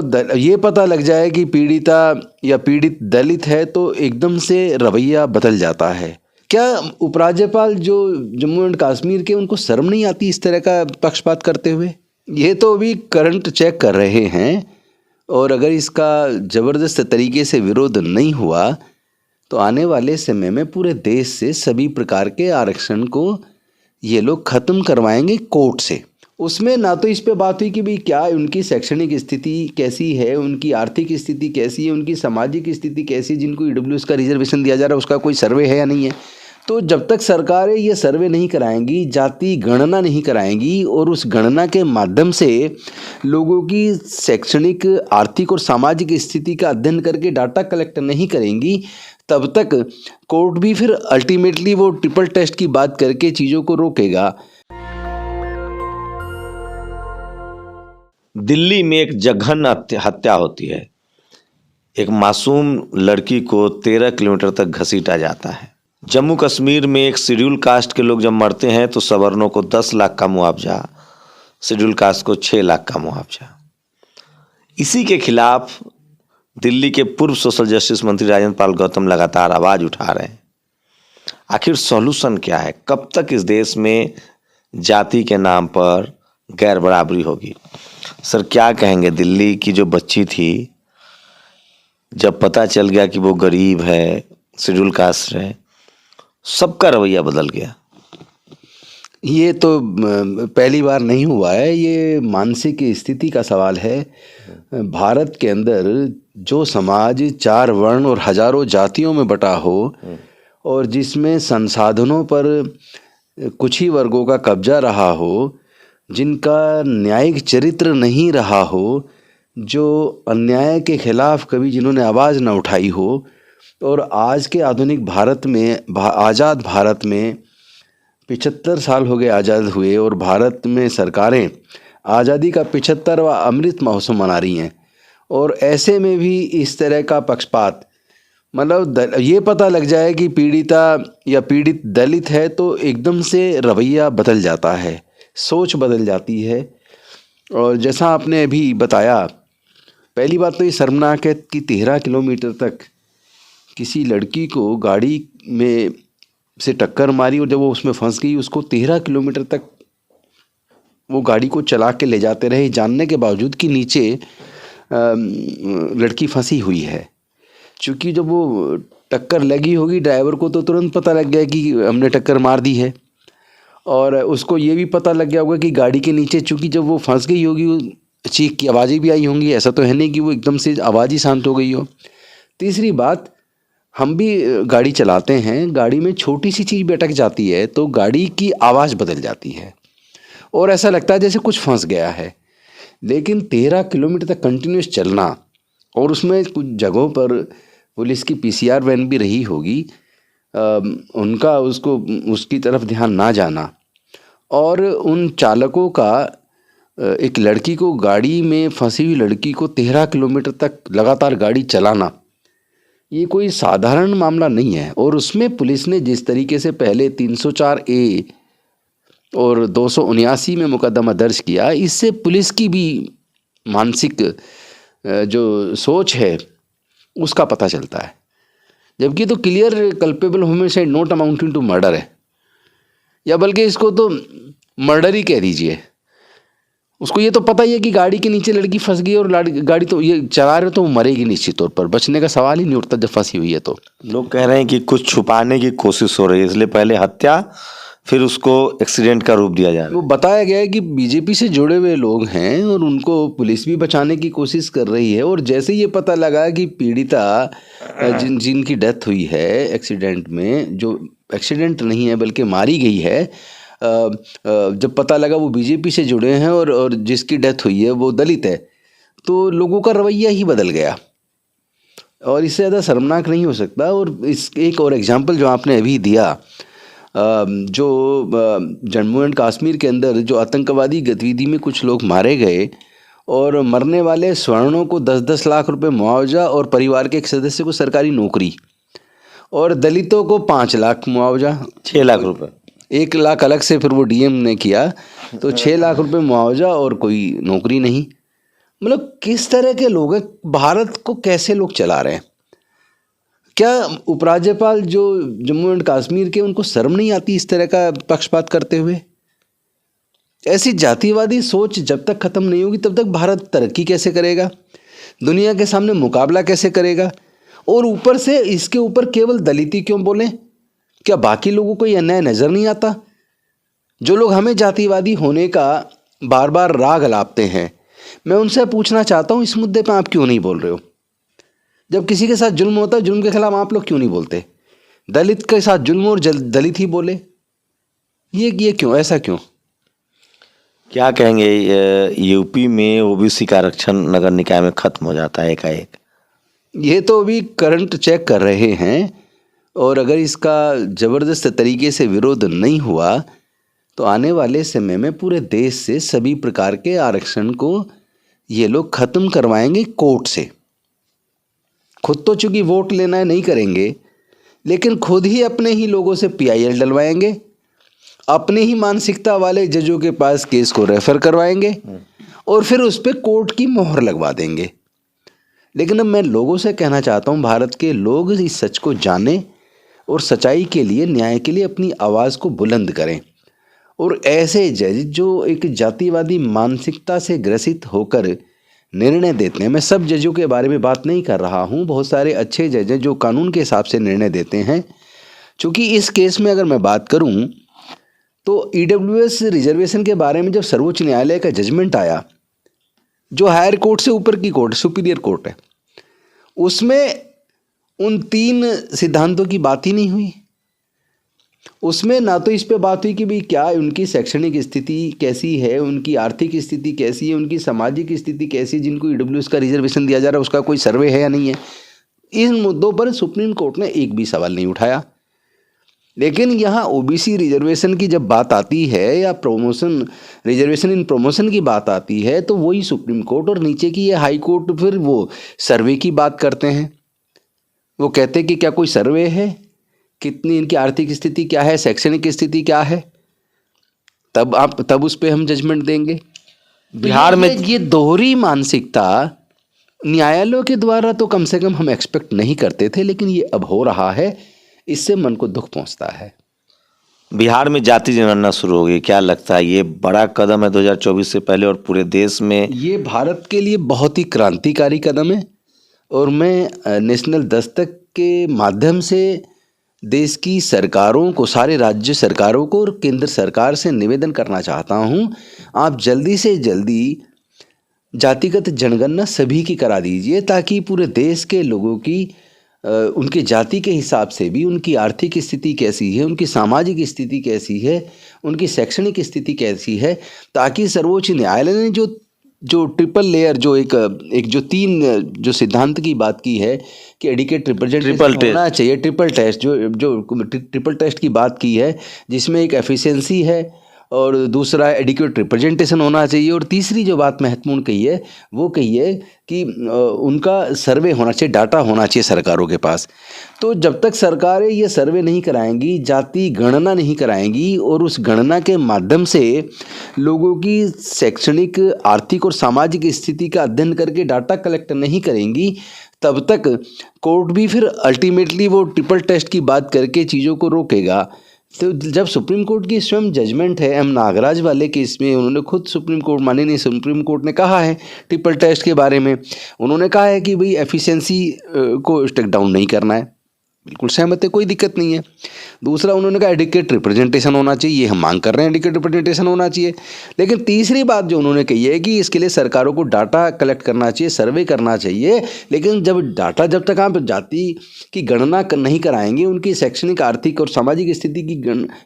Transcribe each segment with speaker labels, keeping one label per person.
Speaker 1: ये पता लग जाए कि पीड़िता या पीड़ित दलित है तो एकदम से रवैया बदल जाता है। क्या उपराज्यपाल जो जम्मू एंड कश्मीर के, उनको शर्म नहीं आती इस तरह का पक्षपात करते हुए? ये तो अभी करंट चेक कर रहे हैं और अगर इसका ज़बरदस्त तरीके से विरोध नहीं हुआ तो आने वाले समय में पूरे देश से सभी प्रकार के आरक्षण को ये लोग ख़त्म करवाएंगे कोर्ट से। उसमें ना तो इस पे बात हुई कि भाई क्या उनकी शैक्षणिक स्थिति कैसी है, उनकी आर्थिक स्थिति कैसी है, उनकी सामाजिक स्थिति कैसी है, जिनको ईडब्ल्यूएस का रिजर्वेशन दिया जा रहा है उसका कोई सर्वे है या नहीं है। तो जब तक सरकारें ये सर्वे नहीं कराएंगी, जाति गणना नहीं कराएंगी और उस गणना के माध्यम से लोगों की शैक्षणिक, आर्थिक और सामाजिक स्थिति का अध्ययन करके डाटा कलेक्ट नहीं करेंगी, तब तक कोर्ट भी फिर अल्टीमेटली वो ट्रिपल टेस्ट की बात करके चीज़ों को रोकेगा।
Speaker 2: दिल्ली में एक जघन्य हत्या होती है। एक मासूम लड़की को 13 किलोमीटर तक घसीटा जाता है। जम्मू कश्मीर में एक शेड्यूल कास्ट के लोग जब मरते हैं तो सवर्णों को 10 लाख का मुआवजा, शेड्यूल कास्ट को 6 लाख का मुआवजा। इसी के खिलाफ दिल्ली के पूर्व सोशल जस्टिस मंत्री राजेंद्र पाल गौतम लगातार आवाज उठा रहे हैं। आखिर सॉल्यूशन क्या है? कब तक इस देश में जाति के नाम पर गैर बराबरी होगी? सर क्या कहेंगे? दिल्ली की जो बच्ची थी, जब पता चल गया कि वो गरीब है, शेड्यूल कास्ट है, सबका रवैया बदल गया।
Speaker 1: ये तो पहली बार नहीं हुआ है, ये मानसिक स्थिति का सवाल है। भारत के अंदर जो समाज 4 वर्ण और हजारों जातियों में बटा हो और जिसमें संसाधनों पर कुछ ही वर्गों का कब्जा रहा हो, जिनका न्यायिक चरित्र नहीं रहा हो, जो अन्याय के खिलाफ कभी जिन्होंने आवाज़ न उठाई हो, और आज के आधुनिक भारत में, आज़ाद भारत में 75 साल हो गए आज़ाद हुए और भारत में सरकारें आज़ादी का 75वां अमृत महोत्सव मना रही हैं, और ऐसे में भी इस तरह का पक्षपात, मतलब ये पता लग जाए कि पीड़िता या पीड़ित दलित है तो एकदम से रवैया बदल जाता है, सोच बदल जाती है। और जैसा आपने अभी बताया, पहली बात तो ये शर्मनाक है कि 13 किलोमीटर तक किसी लड़की को गाड़ी में से टक्कर मारी और जब वो उसमें फंस गई, उसको 13 किलोमीटर तक वो गाड़ी को चला के ले जाते रहे, जानने के बावजूद कि नीचे लड़की फंसी हुई है। चूँकि जब वो टक्कर लगी होगी ड्राइवर को तो तुरंत पता लग गया कि हमने टक्कर मार दी है, और उसको ये भी पता लग गया होगा कि गाड़ी के नीचे, चूँकि जब वो फंस गई होगी, चीख की आवाज़ें भी आई होंगी, ऐसा तो है नहीं कि वो एकदम से आवाज़ ही शांत हो गई हो। तीसरी बात, हम भी गाड़ी चलाते हैं, गाड़ी में छोटी सी चीज़ भी अटक जाती है तो गाड़ी की आवाज़ बदल जाती है और ऐसा लगता है जैसे कुछ फंस गया है। लेकिन 13 किलोमीटर तक कंटिन्यूस चलना, और उसमें कुछ जगहों पर पुलिस की पीसीआर वैन भी रही होगी, उनका उसकी तरफ ध्यान ना जाना, और उन चालकों का एक लड़की को, गाड़ी में फंसी हुई लड़की को 13 किलोमीटर तक लगातार गाड़ी चलाना, ये कोई साधारण मामला नहीं है। और उसमें पुलिस ने जिस तरीके से पहले 304A और 279 में मुकदमा दर्ज किया, इससे पुलिस की भी मानसिक जो सोच है उसका पता चलता है। जबकि तो clear culpable homicide not amounting to murder है, या बल्कि इसको तो मर्डर ही कह दीजिए। उसको ये तो पता ही है कि गाड़ी के नीचे लड़की फंस गई और गाड़ी तो ये चला रहे तो वो मरेगी निश्चित तौर पर, बचने का सवाल ही नहीं उठता जब फंसी हुई है। तो
Speaker 2: लोग कह रहे हैं कि कुछ छुपाने की कोशिश हो रही है, इसलिए पहले हत्या फिर उसको एक्सीडेंट का रूप दिया जा रहा है।
Speaker 1: वो बताया गया है कि बीजेपी से जुड़े हुए लोग हैं और उनको पुलिस भी बचाने की कोशिश कर रही है। और जैसे ये पता लगा कि पीड़िता जिनकी डेथ हुई है एक्सीडेंट में, जो एक्सीडेंट नहीं है बल्कि मारी गई है, जब पता लगा वो बीजेपी से जुड़े हैं और जिसकी डेथ हुई है वो दलित है, तो लोगों का रवैया ही बदल गया। और इससे ज़्यादा शर्मनाक नहीं हो सकता। और इस एक और एग्जांपल जो आपने अभी दिया, जो जम्मू एंड कश्मीर के अंदर जो आतंकवादी गतिविधि में कुछ लोग मारे गए और मरने वाले स्वर्णों को 10-10 लाख रुपए मुआवजा और परिवार के एक सदस्य को सरकारी नौकरी, और दलितों को 5 लाख मुआवजा,
Speaker 2: 6 लाख रुपए,
Speaker 1: 1 लाख अलग से फिर वो डीएम ने किया, तो 6 लाख रुपए मुआवजा और कोई नौकरी नहीं। मतलब किस तरह के लोग हैं, भारत को कैसे लोग चला रहे हैं? क्या उपराज्यपाल जो जम्मू एंड कश्मीर के, उनको शर्म नहीं आती इस तरह का पक्षपात करते हुए? ऐसी जातिवादी सोच जब तक खत्म नहीं होगी तब तक भारत तरक्की कैसे करेगा, दुनिया के सामने मुकाबला कैसे करेगा? और ऊपर से इसके ऊपर केवल दलित ही क्यों बोले? क्या बाकी लोगों को यह अन्याय नजर नहीं आता? जो लोग हमें जातिवादी होने का बार बार राग अलापते हैं, मैं उनसे पूछना चाहता हूं, इस मुद्दे पर आप क्यों नहीं बोल रहे हो? जब किसी के साथ जुल्म होता है, जुल्म के खिलाफ आप लोग क्यों नहीं बोलते? दलित के साथ जुल्म और दलित ही बोले, ये क्यों, ऐसा क्यों?
Speaker 2: क्या कहेंगे, यूपी में ओबीसी का आरक्षण नगर निकाय में खत्म हो जाता है एकाएक?
Speaker 1: ये तो अभी करंट चेक कर रहे हैं, और अगर इसका ज़बरदस्त तरीके से विरोध नहीं हुआ तो आने वाले समय में पूरे देश से सभी प्रकार के आरक्षण को ये लोग ख़त्म करवाएंगे कोर्ट से। खुद तो चूंकि वोट लेना है नहीं करेंगे, लेकिन खुद ही अपने ही लोगों से पीआईएल डलवाएंगे, अपने ही मानसिकता वाले जजों के पास केस को रेफर करवाएंगे और फिर उस पर कोर्ट की मोहर लगवा देंगे। लेकिन अब मैं लोगों से कहना चाहता हूँ, भारत के लोग इस सच को जानें और सच्चाई के लिए, न्याय के लिए अपनी आवाज़ को बुलंद करें। और ऐसे जज जो एक जातिवादी मानसिकता से ग्रसित होकर निर्णय देते हैं, मैं सब जजों के बारे में बात नहीं कर रहा हूँ, बहुत सारे अच्छे जज हैं जो कानून के हिसाब से निर्णय देते हैं। चूँकि इस केस में अगर मैं बात करूँ तो ईडब्ल्यूएस रिजर्वेशन के बारे में जब सर्वोच्च न्यायालय का जजमेंट आया, जो हायर कोर्ट से ऊपर की कोर्ट, सुपीरियर कोर्ट है, उसमें उन 3 सिद्धांतों की बात ही नहीं हुई। उसमें ना तो इस पे बात हुई कि भाई क्या उनकी शैक्षणिक स्थिति कैसी है, उनकी आर्थिक स्थिति कैसी है, उनकी सामाजिक स्थिति कैसी है, जिनको ईडब्ल्यूएस का रिजर्वेशन दिया जा रहा है उसका कोई सर्वे है या नहीं है। इन मुद्दों पर सुप्रीम कोर्ट ने एक भी सवाल नहीं उठाया। लेकिन यहाँ ओबीसी रिजर्वेशन की जब बात आती है या प्रमोशन, रिजर्वेशन इन प्रमोशन की बात आती है, तो वही सुप्रीम कोर्ट और नीचे की ये हाई कोर्ट फिर वो सर्वे की बात करते हैं। वो कहते हैं कि क्या कोई सर्वे है, कितनी इनकी आर्थिक स्थिति क्या है, शैक्षणिक स्थिति क्या है, तब उस पर हम जजमेंट देंगे।
Speaker 2: बिहार में
Speaker 1: ये दोहरी मानसिकता न्यायालयों के द्वारा तो कम से कम हम एक्सपेक्ट नहीं करते थे, लेकिन ये अब हो रहा है, इससे मन को दुख पहुंचता है।
Speaker 2: बिहार में जाति जनगणना शुरू हो गई, क्या लगता है ये बड़ा कदम है 2024 से पहले और पूरे देश में?
Speaker 1: ये भारत के लिए बहुत ही क्रांतिकारी कदम है, और मैं नेशनल दस्तक के माध्यम से देश की सरकारों को, सारे राज्य सरकारों को और केंद्र सरकार से निवेदन करना चाहता हूँ, आप जल्दी से जल्दी जातिगत जनगणना सभी की करा दीजिए, ताकि पूरे देश के लोगों की उनके जाति के हिसाब से भी उनकी आर्थिक स्थिति कैसी है, उनकी सामाजिक स्थिति कैसी है, उनकी शैक्षणिक स्थिति कैसी है, ताकि सर्वोच्च न्यायालय ने जो ट्रिपल लेयर, जो एक जो 3 जो सिद्धांत की बात की है कि एडिकेट रिप्रेजेंटेशन होना चाहिए, ट्रिपल टेस्ट, जो ट्रिपल टेस्ट की बात की है, जिसमें एक एफिशिएंसी है और दूसरा एडिक्वेट रिप्रेजेंटेशन होना चाहिए, और तीसरी जो बात महत्वपूर्ण कही है वो कही है कि उनका सर्वे होना चाहिए, डाटा होना चाहिए सरकारों के पास। तो जब तक सरकारें ये सर्वे नहीं कराएंगी, जाति गणना नहीं कराएंगी और उस गणना के माध्यम से लोगों की शैक्षणिक, आर्थिक और सामाजिक स्थिति का अध्ययन करके डाटा कलेक्ट नहीं करेंगी, तब तक कोर्ट भी फिर अल्टीमेटली वो ट्रिपल टेस्ट की बात करके चीज़ों को रोकेगा। तो जब सुप्रीम कोर्ट की स्वयं जजमेंट है एम नागराज वाले केस में, उन्होंने खुद सुप्रीम कोर्ट, माननीय सुप्रीम कोर्ट ने कहा है ट्रिपल टेस्ट के बारे में, उन्होंने कहा है कि भाई एफिशिएंसी को स्टेक डाउन नहीं करना है, बिल्कुल सहमत है, कोई दिक्कत नहीं है। दूसरा उन्होंने कहा एडिक्वेट रिप्रेजेंटेशन होना चाहिए, ये हम मांग कर रहे हैं, एडिक्वेट रिप्रेजेंटेशन होना चाहिए। लेकिन तीसरी बात जो उन्होंने कही है कि इसके लिए सरकारों को डाटा कलेक्ट करना चाहिए, सर्वे करना चाहिए, लेकिन जब तक आप जाति की गणना नहीं कराएंगे, उनकी शैक्षणिक, आर्थिक और सामाजिक स्थिति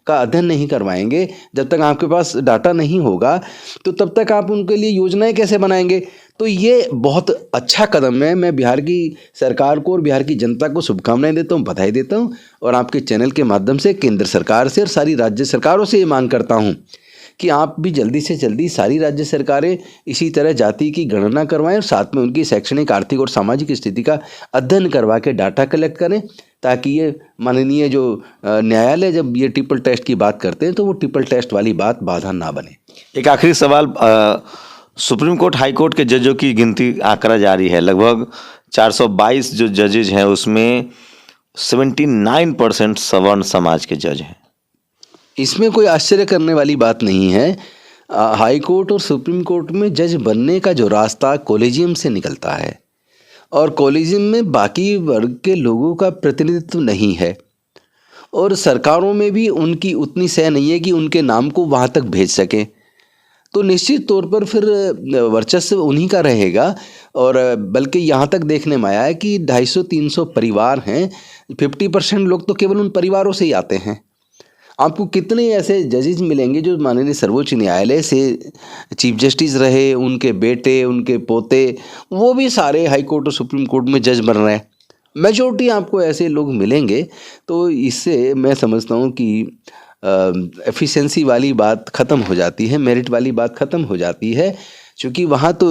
Speaker 1: का अध्ययन नहीं करवाएंगे, जब तक आपके पास डाटा नहीं होगा, तो तब तक आप उनके लिए योजनाएं कैसे बनाएंगे? तो ये बहुत अच्छा कदम है। मैं बिहार की सरकार को और बिहार की जनता को शुभकामनाएं देता हूँ, बधाई देता हूँ, और आपके चैनल के माध्यम से केंद्र सरकार से और सारी राज्य सरकारों से ये मांग करता हूँ कि आप भी जल्दी से जल्दी सारी राज्य सरकारें इसी तरह जाति की गणना करवाएं और साथ में उनकी शैक्षणिक, आर्थिक और सामाजिक स्थिति का अध्ययन करवा के डाटा कलेक्ट करें, ताकि ये माननीय जो न्यायालय जब ये ट्रिपल टेस्ट की बात करते हैं तो वो ट्रिपल टेस्ट वाली बात बाधा ना बने।
Speaker 2: एक आखिरी सवाल, सुप्रीम कोर्ट हाई कोर्ट के जजों की गिनती आंकड़ा जारी है। लगभग 422 जो जजेज हैं उसमें 79% सवर्ण समाज के जज हैं।
Speaker 1: इसमें कोई आश्चर्य करने वाली बात नहीं है। हाई कोर्ट और सुप्रीम कोर्ट में जज बनने का जो रास्ता कॉलेजियम से निकलता है और कॉलेजियम में बाकी वर्ग के लोगों का प्रतिनिधित्व नहीं है और सरकारों में भी उनकी उतनी सह नहीं है कि उनके नाम को वहाँ तक भेज सकें, तो निश्चित तौर पर फिर वर्चस्व उन्हीं का रहेगा। और बल्कि यहाँ तक देखने में आया है कि 250-300 परिवार हैं, 50% लोग तो केवल उन परिवारों से ही आते हैं। आपको कितने ऐसे जजेज मिलेंगे जो माननीय सर्वोच्च न्यायालय से चीफ जस्टिस रहे, उनके बेटे, उनके पोते, वो भी सारे हाई कोर्ट और सुप्रीम कोर्ट में जज बन रहे हैं। मेजॉरिटी आपको ऐसे लोग मिलेंगे। तो इससे मैं समझता हूँ कि एफिशिएंसी वाली बात ख़त्म हो जाती है, मेरिट वाली बात ख़त्म हो जाती है, क्योंकि वहाँ तो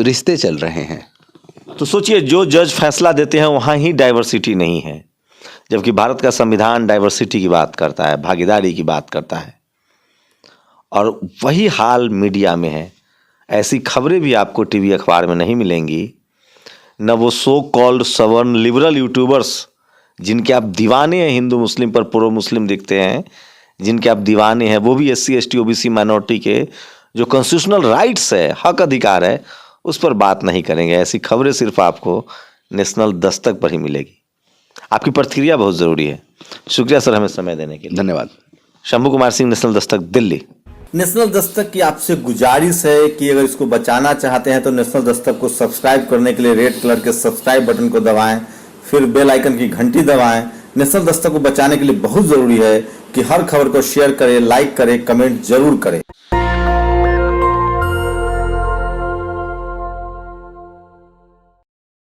Speaker 1: रिश्ते चल रहे हैं।
Speaker 2: तो सोचिए, जो जज फैसला देते हैं वहाँ ही डाइवर्सिटी नहीं है, जबकि भारत का संविधान डाइवर्सिटी की बात करता है, भागीदारी की बात करता है। और वही हाल मीडिया में है। ऐसी खबरें भी आपको टीवी अखबार में नहीं मिलेंगी। न वो सो कॉल्ड सवर्ण लिबरल यूट्यूबर्स जिनके आप दीवाने हैं, हिंदू मुस्लिम पर प्रो मुस्लिम दिखते हैं, जिनके आप दीवाने हैं, वो भी SC ST OBC माइनॉरिटी के जो कॉन्स्टिट्यूशनल राइट्स है, हक अधिकार है, उस पर बात नहीं करेंगे। ऐसी खबरें सिर्फ आपको नेशनल दस्तक पर ही मिलेगी। आपकी प्रतिक्रिया बहुत ज़रूरी है। शुक्रिया सर, हमें समय देने के लिए।
Speaker 1: धन्यवाद।
Speaker 2: शंभू कुमार सिंह, नेशनल दस्तक, दिल्ली।
Speaker 3: नेशनल दस्तक की आपसे गुजारिश है कि अगर इसको बचाना चाहते हैं तो नेशनल दस्तक को सब्सक्राइब करने के लिए रेड कलर के सब्सक्राइब बटन को दबाएं, फिर बेल आइकन की घंटी दबाएं। नेशनल दस्तक को बचाने के लिए बहुत जरूरी है कि हर खबर को शेयर करें, लाइक करें, कमेंट जरूर करें।